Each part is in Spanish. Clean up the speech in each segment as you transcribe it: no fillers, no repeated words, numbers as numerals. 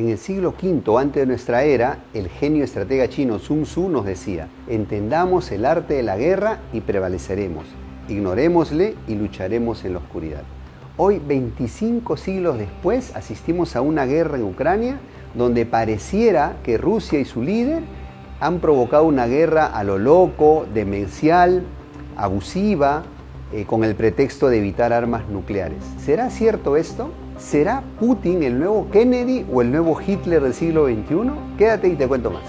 En el siglo V antes de nuestra era, el genio estratega chino Sun Tzu nos decía: entendamos el arte de la guerra y prevaleceremos, ignorémosle y lucharemos en la oscuridad. Hoy, 25 siglos después, asistimos a una guerra en Ucrania donde pareciera que Rusia y su líder han provocado una guerra a lo loco, demencial, abusiva, con el pretexto de evitar armas nucleares. ¿Será cierto esto? ¿Será Putin el nuevo Kennedy o el nuevo Hitler del siglo XXI? Quédate y te cuento más.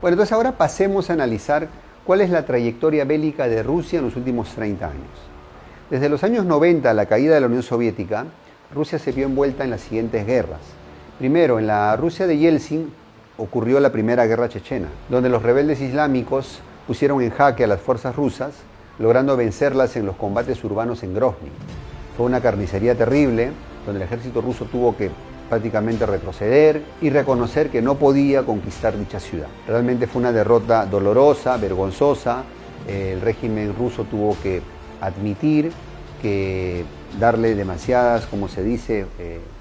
Bueno, entonces ahora pasemos a analizar cuál es la trayectoria bélica de Rusia en los últimos 30 años. Desde los años 90, la caída de la Unión Soviética, Rusia se vio envuelta en las siguientes guerras. Primero, en la Rusia de Yeltsin ocurrió la primera guerra chechena, donde los rebeldes islámicos pusieron en jaque a las fuerzas rusas, logrando vencerlas en los combates urbanos en Grozny. Fue una carnicería terrible, donde el ejército ruso tuvo que prácticamente retroceder y reconocer que no podía conquistar dicha ciudad. Realmente fue una derrota dolorosa, vergonzosa. El régimen ruso tuvo que admitir que darle demasiadas, como se dice,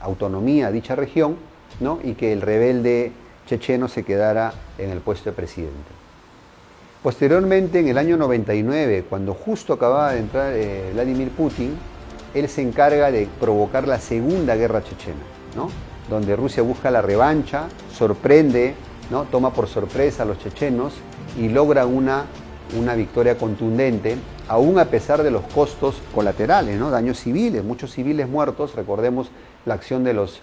autonomía a dicha región, ¿no? Y que el rebelde checheno se quedara en el puesto de presidente. Posteriormente, en el año 99, cuando justo acababa de entrar Vladimir Putin, él se encarga de provocar la segunda guerra chechena, ¿no? Donde Rusia busca la revancha, sorprende, ¿no? Toma por sorpresa a los chechenos y logra una victoria contundente, aún a pesar de los costos colaterales, ¿no? Daños civiles, muchos civiles muertos. Recordemos la acción de los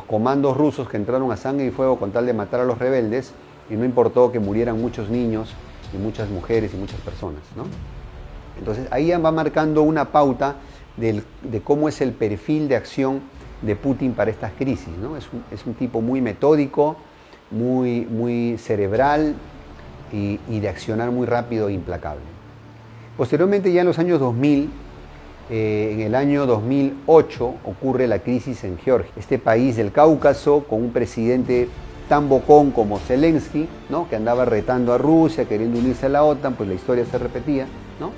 comandos rusos que entraron a sangre y fuego con tal de matar a los rebeldes, y no importó que murieran muchos niños y muchas mujeres y muchas personas, ¿no? Entonces ahí ya va marcando una pauta de cómo es el perfil de acción de Putin para estas crisis, ¿no? Es un tipo muy metódico, muy cerebral y de accionar muy rápido e implacable. Posteriormente, ya en los años 2000, en el año 2008 ocurre la crisis en Georgia, este país del Cáucaso con un presidente tan bocón como Zelensky, ¿no? Que andaba retando a Rusia, queriendo unirse a la OTAN, pues la historia se repetía, ¿no?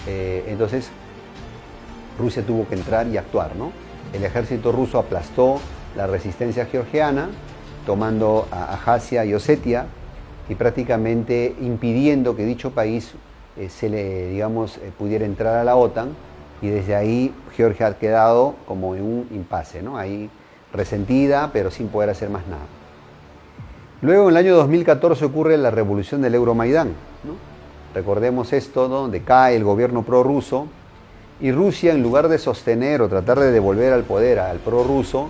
Entonces Rusia tuvo que entrar y actuar, ¿no? El ejército ruso aplastó la resistencia georgiana, tomando a Abjasia y Osetia y prácticamente impidiendo que dicho país pudiera entrar a la OTAN, y desde ahí Georgia ha quedado como en un impasse, ¿no? Ahí resentida, pero sin poder hacer más nada. Luego, en el año 2014 ocurre la revolución del Euromaidán, ¿no? Recordemos esto, ¿no? Donde cae el gobierno prorruso y Rusia, en lugar de sostener o tratar de devolver al poder al prorruso,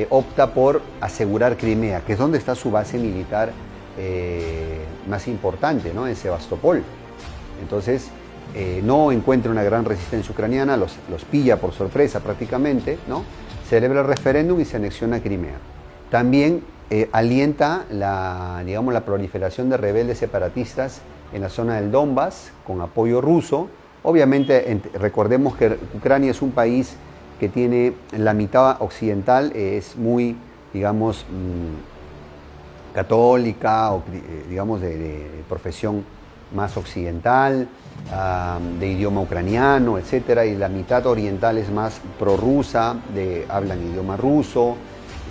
opta por asegurar Crimea, que es donde está su base militar más importante, ¿no? En Sebastopol. Entonces, no encuentra una gran resistencia ucraniana, los pilla por sorpresa prácticamente, ¿no? Celebra el referéndum y se anexiona Crimea. También alienta la proliferación de rebeldes separatistas en la zona del Donbass con apoyo ruso. Obviamente, recordemos que Ucrania es un país que tiene la mitad occidental, es muy, católica, o de profesión más occidental, de idioma ucraniano, etcétera, y la mitad oriental es más prorrusa, hablan idioma ruso,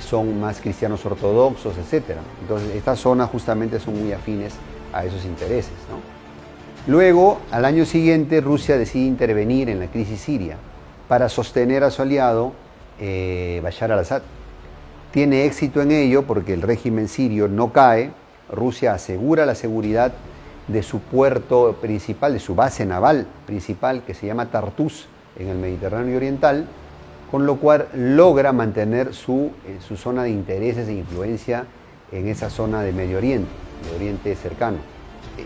son más cristianos ortodoxos, etcétera. Entonces, estas zonas justamente son muy afines a esos intereses, ¿no? Luego, al año siguiente, Rusia decide intervenir en la crisis siria para sostener a su aliado Bashar al-Assad. Tiene éxito en ello porque el régimen sirio no cae. Rusia asegura la seguridad de su puerto principal, de su base naval principal, que se llama Tartus, en el Mediterráneo oriental, con lo cual logra mantener su zona de intereses e influencia en esa zona de Medio Oriente cercano.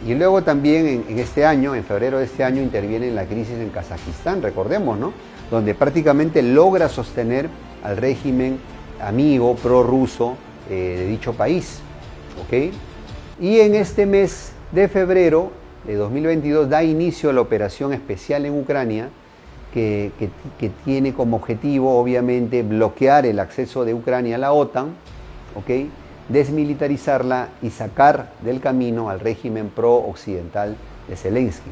Y luego también en este año, en febrero de este año, interviene en la crisis en Kazajistán, recordemos, ¿no? Donde prácticamente logra sostener al régimen amigo prorruso de dicho país, ¿ok? Y en este mes de febrero de 2022 da inicio a la operación especial en Ucrania, que tiene como objetivo, obviamente, bloquear el acceso de Ucrania a la OTAN, ¿ok? Desmilitarizarla y sacar del camino al régimen pro-occidental de Zelensky.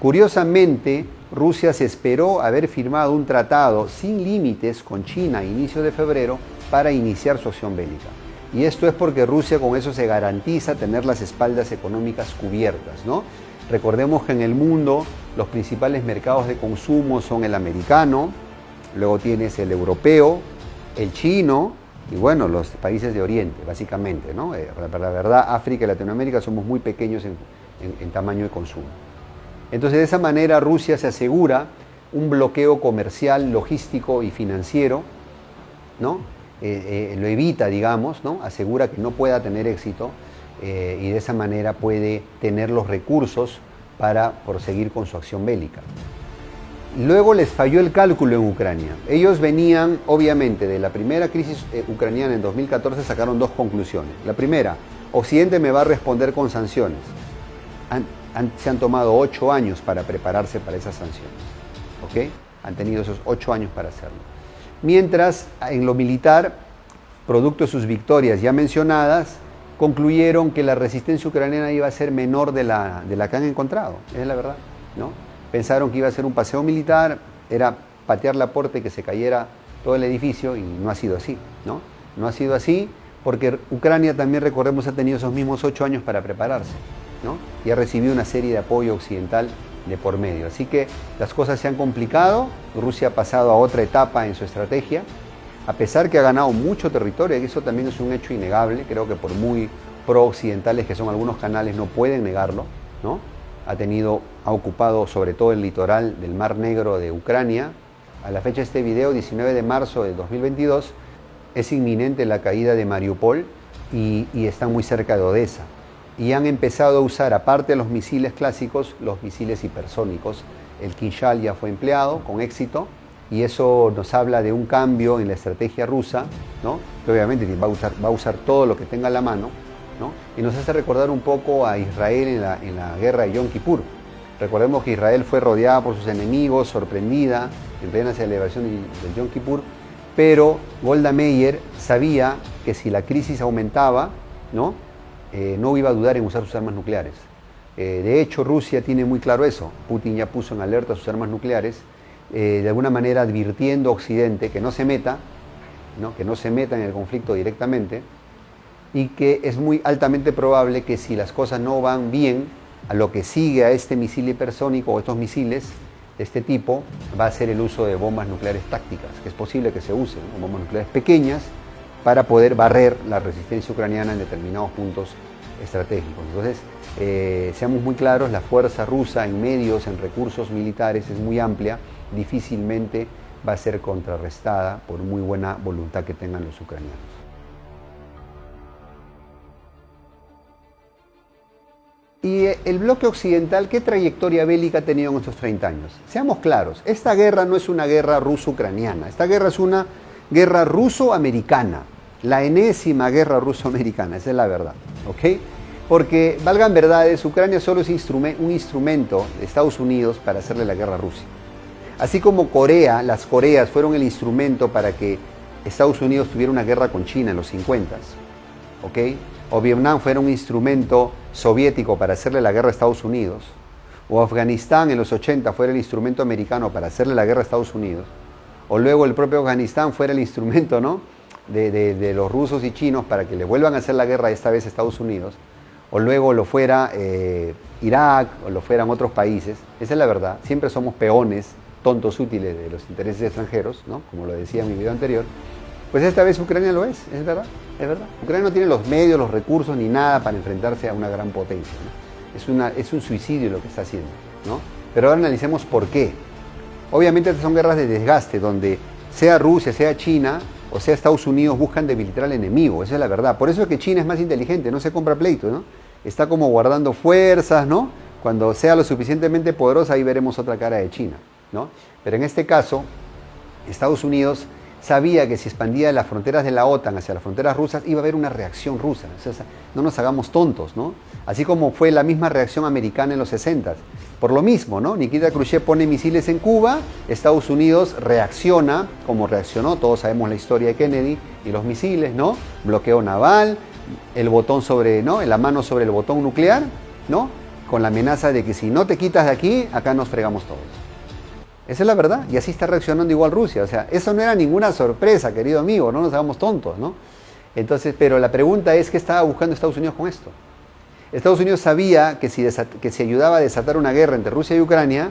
Curiosamente, Rusia se esperó haber firmado un tratado sin límites con China a inicios de febrero para iniciar su acción bélica. Y esto es porque Rusia con eso se garantiza tener las espaldas económicas cubiertas, ¿no? Recordemos que en el mundo los principales mercados de consumo son el americano, luego tienes el europeo, el chino y bueno, los países de Oriente, básicamente, ¿no? La verdad, África y Latinoamérica somos muy pequeños en tamaño de consumo. Entonces, de esa manera Rusia se asegura un bloqueo comercial, logístico y financiero, ¿no? Lo evita, digamos, ¿no? Asegura que no pueda tener éxito y de esa manera puede tener los recursos para proseguir con su acción bélica. Luego les falló el cálculo en Ucrania. Ellos venían, obviamente, de la primera crisis ucraniana en 2014, sacaron dos conclusiones. La primera, Occidente me va a responder con sanciones. Se han tomado 8 años para prepararse para esas sanciones, ¿ok? Han tenido esos 8 años para hacerlo. Mientras, en lo militar, producto de sus victorias ya mencionadas, concluyeron que la resistencia ucraniana iba a ser menor de la que han encontrado, es la verdad, ¿no? Pensaron que iba a ser un paseo militar, era patear la puerta y que se cayera todo el edificio y no ha sido así, ¿no? No ha sido así porque Ucrania también, recordemos, ha tenido esos mismos 8 años para prepararse, ¿no? Y ha recibido una serie de apoyo occidental de por medio. Así que las cosas se han complicado, Rusia ha pasado a otra etapa en su estrategia, a pesar que ha ganado mucho territorio, y eso también es un hecho innegable, creo que por muy pro-occidentales que son algunos canales no pueden negarlo, ¿no? Ha ocupado sobre todo el litoral del Mar Negro de Ucrania. A la fecha de este video, 19 de marzo de 2022, es inminente la caída de Mariupol y están muy cerca de Odessa. Y han empezado a usar, aparte de los misiles clásicos, los misiles hipersónicos. El Kinzhal ya fue empleado con éxito y eso nos habla de un cambio en la estrategia rusa, ¿no? Que obviamente va a usar todo lo que tenga a la mano, ¿no? Y nos hace recordar un poco a Israel en la guerra de Yom Kippur. Recordemos que Israel fue rodeada por sus enemigos, sorprendida en plena celebración del Yom Kippur, pero Golda Meir sabía que si la crisis aumentaba, ¿no? No iba a dudar en usar sus armas nucleares. De hecho, Rusia tiene muy claro eso. Putin ya puso en alerta sus armas nucleares, de alguna manera advirtiendo a Occidente que no se meta, ¿no? Que no se meta en el conflicto directamente, y que es muy altamente probable que si las cosas no van bien, a lo que sigue a este misil hipersónico o estos misiles de este tipo va a ser el uso de bombas nucleares tácticas, que es posible que se usen, ¿no? Bombas nucleares pequeñas para poder barrer la resistencia ucraniana en determinados puntos estratégicos. Entonces, seamos muy claros, la fuerza rusa en medios, en recursos militares es muy amplia, difícilmente va a ser contrarrestada por muy buena voluntad que tengan los ucranianos. Y el bloque occidental, ¿qué trayectoria bélica ha tenido en estos 30 años? Seamos claros, esta guerra no es una guerra ruso-ucraniana, esta guerra es una guerra ruso-americana, la enésima guerra ruso-americana, esa es la verdad, ¿ok? Porque, valgan verdades, Ucrania solo es un instrumento de Estados Unidos para hacerle la guerra a Rusia. Así como Corea, las Coreas fueron el instrumento para que Estados Unidos tuviera una guerra con China en los 50s, ¿ok? O Vietnam fuera un instrumento soviético para hacerle la guerra a Estados Unidos, o Afganistán en los 80 fuera el instrumento americano para hacerle la guerra a Estados Unidos, o luego el propio Afganistán fuera el instrumento, ¿no? de los rusos y chinos para que le vuelvan a hacer la guerra esta vez a Estados Unidos, o luego lo fuera Irak, o lo fueran otros países. Esa es la verdad, siempre somos peones, tontos útiles de los intereses extranjeros, ¿no? Como lo decía en mi video anterior. Pues esta vez Ucrania lo es verdad, es verdad. Ucrania no tiene los medios, los recursos ni nada para enfrentarse a una gran potencia, ¿no? Es un suicidio lo que está haciendo, ¿no? Pero ahora analicemos por qué. Obviamente estas son guerras de desgaste, donde sea Rusia, sea China o sea Estados Unidos buscan debilitar al enemigo, esa es la verdad. Por eso es que China es más inteligente, no se compra pleito, ¿no? Está como guardando fuerzas, ¿no? Cuando sea lo suficientemente poderosa, ahí veremos otra cara de China, ¿no? Pero en este caso, Estados Unidos sabía que si expandía las fronteras de la OTAN hacia las fronteras rusas, iba a haber una reacción rusa. O sea, no nos hagamos tontos, ¿no? Así como fue la misma reacción americana en los 60. Por lo mismo, ¿no? Nikita Khrushchev pone misiles en Cuba, Estados Unidos reacciona, como reaccionó, todos sabemos la historia de Kennedy y los misiles, ¿no? Bloqueo naval, el botón sobre, ¿no? La mano sobre el botón nuclear, ¿no? Con la amenaza de que si no te quitas de aquí, acá nos fregamos todos. Esa es la verdad, y así está reaccionando igual Rusia. O sea, eso no era ninguna sorpresa, querido amigo, no nos hagamos tontos, ¿no? Entonces, pero la pregunta es, ¿qué estaba buscando Estados Unidos con esto? Estados Unidos sabía que si ayudaba a desatar una guerra entre Rusia y Ucrania,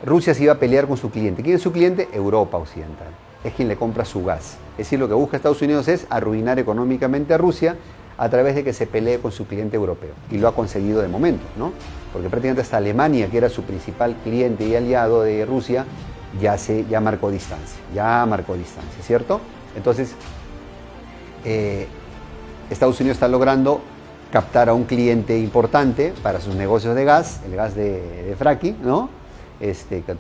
Rusia se iba a pelear con su cliente. ¿Quién es su cliente? Europa Occidental. Es quien le compra su gas. Es decir, lo que busca Estados Unidos es arruinar económicamente a Rusia a través de que se pelee con su cliente europeo. Y lo ha conseguido de momento, ¿no? Porque prácticamente hasta Alemania, que era su principal cliente y aliado de Rusia, ya marcó distancia. ¿Cierto? Entonces, Estados Unidos está logrando captar a un cliente importante para sus negocios de gas, el gas de fracking, ¿no?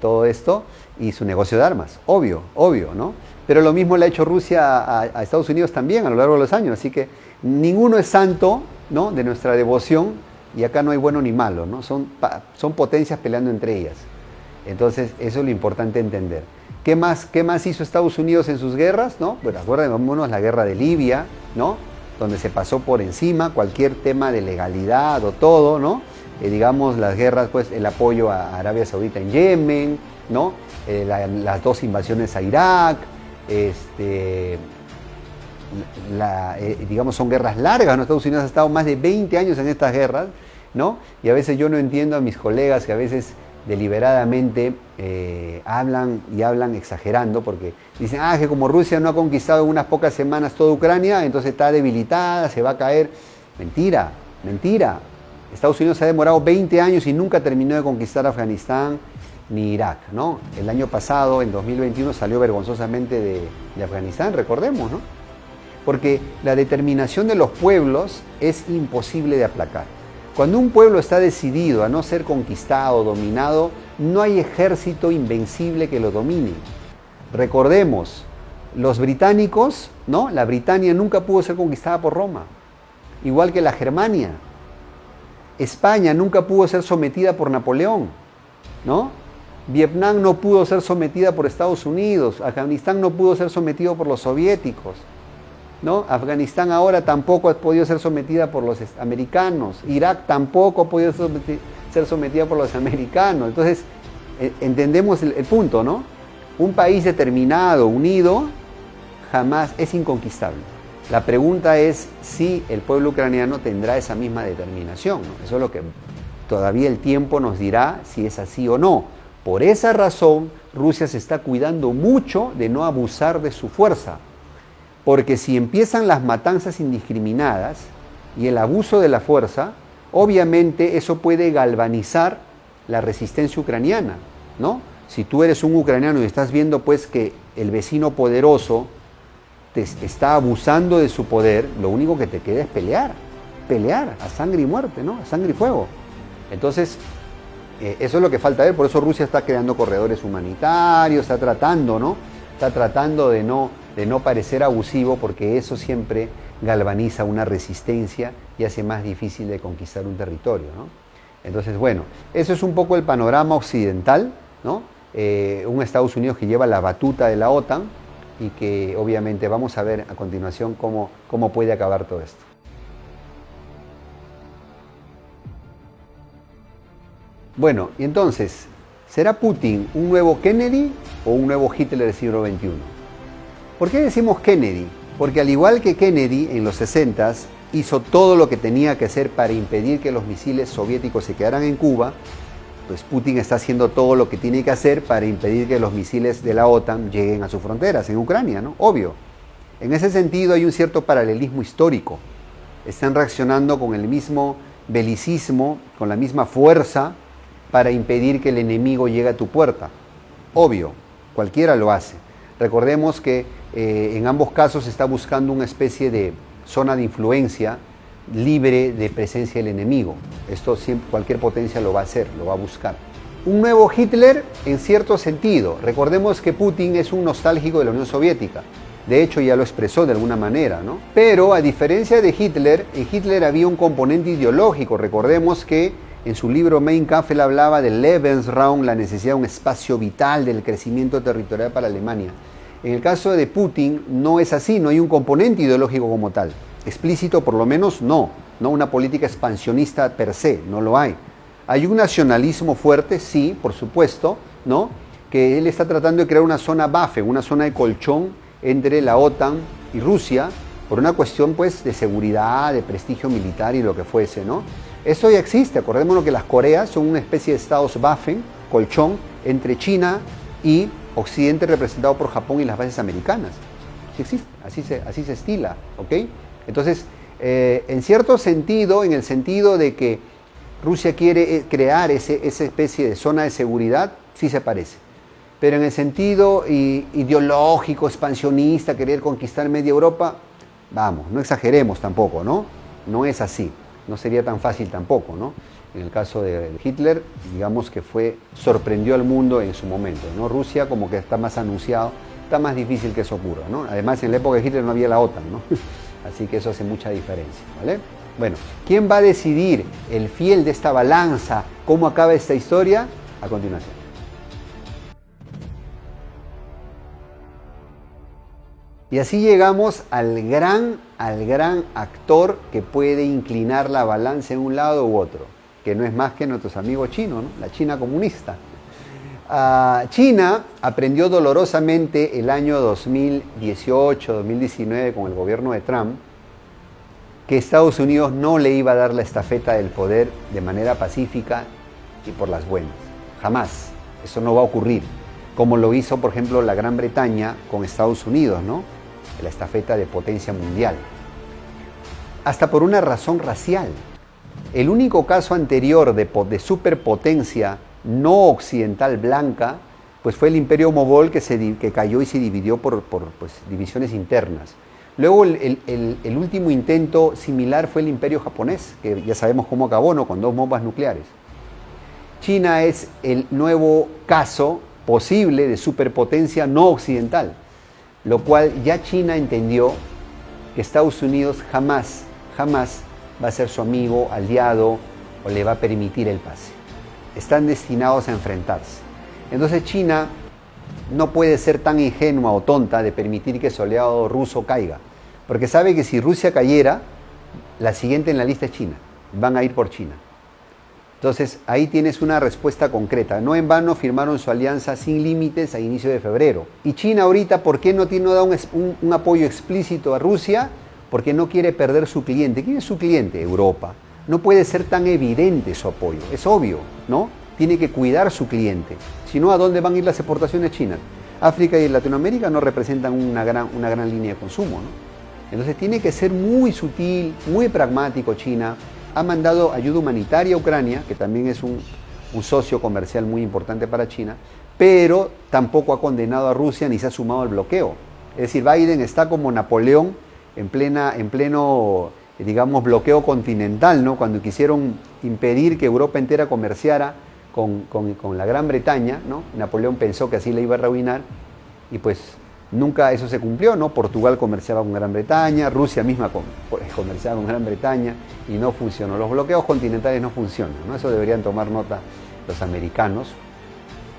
Todo esto, y su negocio de armas, obvio, ¿no? Pero lo mismo le ha hecho Rusia a Estados Unidos también a lo largo de los años, así que ninguno es santo, ¿no?, de nuestra devoción, y acá no hay bueno ni malo, ¿no? Son potencias peleando entre ellas. Entonces, eso es lo importante entender. ¿Qué más hizo Estados Unidos en sus guerras, no? Bueno, acuérdense la guerra de Libia, ¿no?, donde se pasó por encima cualquier tema de legalidad o todo, ¿no? Digamos, las guerras, pues el apoyo a Arabia Saudita en Yemen, ¿no? Las dos invasiones a Irak, digamos, son guerras largas, ¿no? Estados Unidos ha estado más de 20 años en estas guerras, ¿no? Y a veces yo no entiendo a mis colegas que a veces deliberadamente hablan exagerando, porque dicen, que como Rusia no ha conquistado en unas pocas semanas toda Ucrania, entonces está debilitada, se va a caer. Mentira. Estados Unidos ha demorado 20 años y nunca terminó de conquistar Afganistán ni Irak, ¿no? El año pasado, en 2021, salió vergonzosamente de Afganistán, recordemos, ¿no? Porque la determinación de los pueblos es imposible de aplacar. Cuando un pueblo está decidido a no ser conquistado, dominado, no hay ejército invencible que lo domine. Recordemos, los británicos, ¿no? La Britania nunca pudo ser conquistada por Roma, igual que la Germania. España nunca pudo ser sometida por Napoleón, ¿no? Vietnam no pudo ser sometida por Estados Unidos, Afganistán no pudo ser sometido por los soviéticos, ¿no? Afganistán ahora tampoco ha podido ser sometida por los americanos, Irak tampoco ha podido ser sometida por los americanos. Entonces, entendemos el punto, ¿no? Un país determinado, unido, jamás es inconquistable. La pregunta es si el pueblo ucraniano tendrá esa misma determinación, ¿no? Eso es lo que todavía el tiempo nos dirá si es así o no. Por esa razón, Rusia se está cuidando mucho de no abusar de su fuerza. Porque si empiezan las matanzas indiscriminadas y el abuso de la fuerza, obviamente eso puede galvanizar la resistencia ucraniana, ¿no? Si tú eres un ucraniano y estás viendo pues que el vecino poderoso te está abusando de su poder, lo único que te queda es pelear a sangre y muerte, ¿no? A sangre y fuego. Entonces, eso es lo que falta ver, por eso Rusia está creando corredores humanitarios, está tratando, ¿no? Está tratando de no parecer abusivo, porque eso siempre galvaniza una resistencia y hace más difícil de conquistar un territorio, ¿no? Entonces, bueno, eso es un poco el panorama occidental, ¿no? Un Estados Unidos que lleva la batuta de la OTAN y que obviamente vamos a ver a continuación cómo puede acabar todo esto. Bueno, y entonces, ¿será Putin un nuevo Kennedy o un nuevo Hitler del siglo XXI? ¿Por qué decimos Kennedy? Porque al igual que Kennedy en los 60s hizo todo lo que tenía que hacer para impedir que los misiles soviéticos se quedaran en Cuba, pues Putin está haciendo todo lo que tiene que hacer para impedir que los misiles de la OTAN lleguen a sus fronteras en Ucrania, ¿no? Obvio. En ese sentido hay un cierto paralelismo histórico. Están reaccionando con el mismo belicismo, con la misma fuerza para impedir que el enemigo llegue a tu puerta. Obvio, cualquiera lo hace. Recordemos que en ambos casos se está buscando una especie de zona de influencia libre de presencia del enemigo. Esto siempre, cualquier potencia lo va a hacer, lo va a buscar. Un nuevo Hitler en cierto sentido. Recordemos que Putin es un nostálgico de la Unión Soviética. De hecho, ya lo expresó de alguna manera, ¿no? Pero a diferencia de Hitler, en Hitler había un componente ideológico. Recordemos que en su libro Mein Kampf él hablaba del Lebensraum, la necesidad de un espacio vital del crecimiento territorial para Alemania. En el caso de Putin no es así, no hay un componente ideológico como tal. Explícito por lo menos no una política expansionista per se, no lo hay. Hay un nacionalismo fuerte, sí, por supuesto, ¿no? que él está tratando de crear una zona buffer, una zona de colchón entre la OTAN y Rusia, por una cuestión pues de seguridad, de prestigio militar y lo que fuese, ¿no? Eso ya existe, acordémonos que las Coreas son una especie de estados buffer, colchón, entre China y Occidente representado por Japón y las bases americanas. Sí existe, así se estila, ¿ok? Entonces, en cierto sentido, en el sentido de que Rusia quiere crear esa especie de zona de seguridad, sí se parece. Pero en el sentido ideológico, expansionista, querer conquistar media Europa, vamos, no exageremos tampoco, ¿no? No es así, no sería tan fácil tampoco, ¿no? En el caso de Hitler, digamos que sorprendió al mundo en su momento, ¿no? Rusia como que está más anunciado, está más difícil que eso ocurra, ¿no? Además, en la época de Hitler no había la OTAN, ¿no? Así que eso hace mucha diferencia, ¿vale? Bueno, ¿quién va a decidir el fiel de esta balanza? ¿Cómo acaba esta historia? A continuación. Y así llegamos al gran actor que puede inclinar la balanza en un lado u otro, que no es más que nuestros amigos chinos, ¿no? La China comunista. China aprendió dolorosamente el año 2018-2019 con el gobierno de Trump que Estados Unidos no le iba a dar la estafeta del poder de manera pacífica y por las buenas. Jamás. Eso no va a ocurrir. Como lo hizo, por ejemplo, la Gran Bretaña con Estados Unidos, ¿no? La estafeta de potencia mundial. Hasta por una razón racial. El único caso anterior de superpotencia no occidental blanca, pues fue el Imperio Mogol que cayó y se dividió por pues, divisiones internas. Luego el último intento similar fue el Imperio Japonés, que ya sabemos cómo acabó, ¿no? Con 2 bombas nucleares. China es el nuevo caso posible de superpotencia no occidental, lo cual ya China entendió que Estados Unidos jamás va a ser su amigo, aliado o le va a permitir el pase. Están destinados a enfrentarse. Entonces China no puede ser tan ingenua o tonta de permitir que su aliado ruso caiga, porque sabe que si Rusia cayera, la siguiente en la lista es China, van a ir por China. Entonces ahí tienes una respuesta concreta. No en vano firmaron su alianza sin límites a inicio de febrero. Y China ahorita, ¿por qué no da un apoyo explícito a Rusia? Porque no quiere perder su cliente. ¿Quién es su cliente? Europa. No puede ser tan evidente su apoyo, es obvio, ¿no? Tiene que cuidar su cliente. Si no, ¿a dónde van a ir las exportaciones chinas? África y Latinoamérica no representan una gran línea de consumo, ¿no? Entonces tiene que ser muy sutil, muy pragmático China. Ha mandado ayuda humanitaria a Ucrania, que también es un socio comercial muy importante para China, pero tampoco ha condenado a Rusia ni se ha sumado al bloqueo. Es decir, Biden está como Napoleón en pleno, digamos, bloqueo continental, ¿no? Cuando quisieron impedir que Europa entera comerciara con la Gran Bretaña, ¿no? Napoleón pensó que así le iba a arruinar y pues nunca eso se cumplió, ¿no? Portugal comerciaba con Gran Bretaña, Rusia misma comerciaba con Gran Bretaña y no funcionó. Los bloqueos continentales no funcionan, ¿no? Eso deberían tomar nota los americanos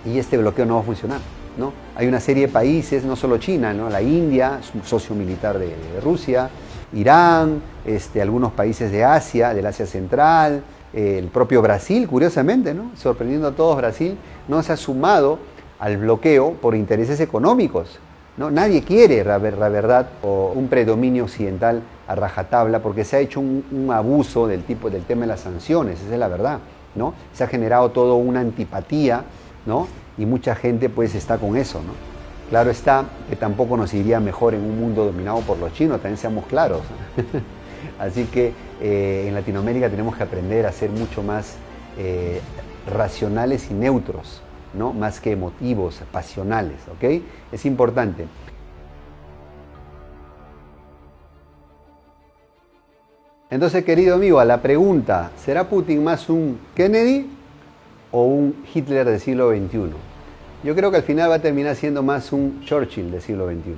y este bloqueo no va a funcionar, ¿no? Hay una serie de países, no solo China, ¿no? La India, es un socio militar de Rusia, Irán, algunos países de Asia, del Asia Central, el propio Brasil, curiosamente, ¿no? Sorprendiendo a todos, Brasil no se ha sumado al bloqueo por intereses económicos, ¿no? Nadie quiere, la verdad, o un predominio occidental a rajatabla porque se ha hecho un abuso del tema de las sanciones, esa es la verdad, ¿no? Se ha generado toda una antipatía, ¿no? Y mucha gente pues está con eso, ¿no? Claro está que tampoco nos iría mejor en un mundo dominado por los chinos, también seamos claros. Así que en Latinoamérica tenemos que aprender a ser mucho más racionales y neutros, ¿no? Más que emotivos, pasionales, ¿ok? Es importante. Entonces, querido amigo, a la pregunta, ¿será Putin más un Kennedy o un Hitler del siglo XXI? Yo creo que al final va a terminar siendo más un Churchill del siglo XXI.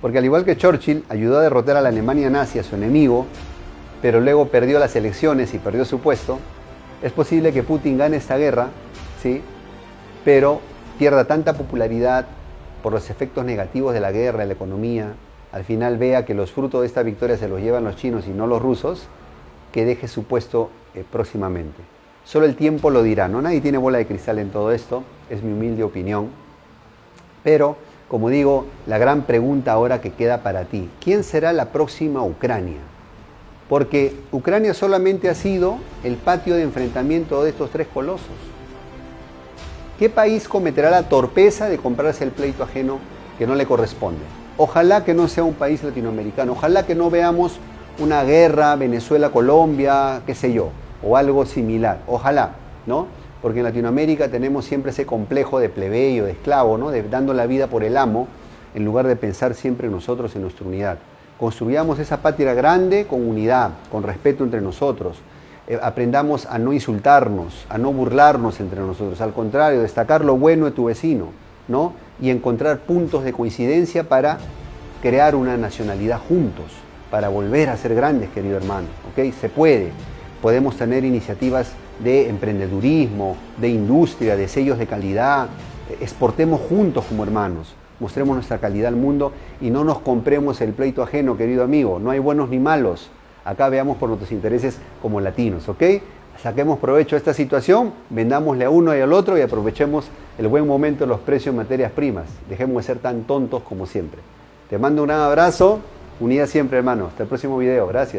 Porque al igual que Churchill ayudó a derrotar a la Alemania nazi, a su enemigo, pero luego perdió las elecciones y perdió su puesto, es posible que Putin gane esta guerra, ¿sí? Pero pierda tanta popularidad por los efectos negativos de la guerra, de la economía, al final vea que los frutos de esta victoria se los llevan los chinos y no los rusos, que deje su puesto próximamente. Solo el tiempo lo dirá, ¿no? Nadie tiene bola de cristal en todo esto, es mi humilde opinión. Pero, como digo, la gran pregunta ahora que queda para ti, ¿quién será la próxima Ucrania? Porque Ucrania solamente ha sido el patio de enfrentamiento de estos tres colosos. ¿Qué país cometerá la torpeza de comprarse el pleito ajeno que no le corresponde? Ojalá que no sea un país latinoamericano, ojalá que no veamos una guerra Venezuela-Colombia, qué sé yo, o algo similar, ojalá, ¿no? Porque en Latinoamérica tenemos siempre ese complejo de plebeyo, de esclavo, ¿no? De dando la vida por el amo, en lugar de pensar siempre en nosotros, en nuestra unidad. Construyamos esa patria grande con unidad, con respeto entre nosotros. Aprendamos a no insultarnos, a no burlarnos entre nosotros, al contrario, destacar lo bueno de tu vecino, ¿no? Y encontrar puntos de coincidencia para crear una nacionalidad juntos, para volver a ser grandes, querido hermano, ¿ok? Se puede. Podemos tener iniciativas de emprendedurismo, de industria, de sellos de calidad. Exportemos juntos como hermanos, mostremos nuestra calidad al mundo y no nos compremos el pleito ajeno, querido amigo. No hay buenos ni malos. Acá veamos por nuestros intereses como latinos, ¿ok? Saquemos provecho de esta situación, vendámosle a uno y al otro y aprovechemos el buen momento de los precios de materias primas. Dejemos de ser tan tontos como siempre. Te mando un gran abrazo, unida siempre, hermano. Hasta el próximo video. Gracias.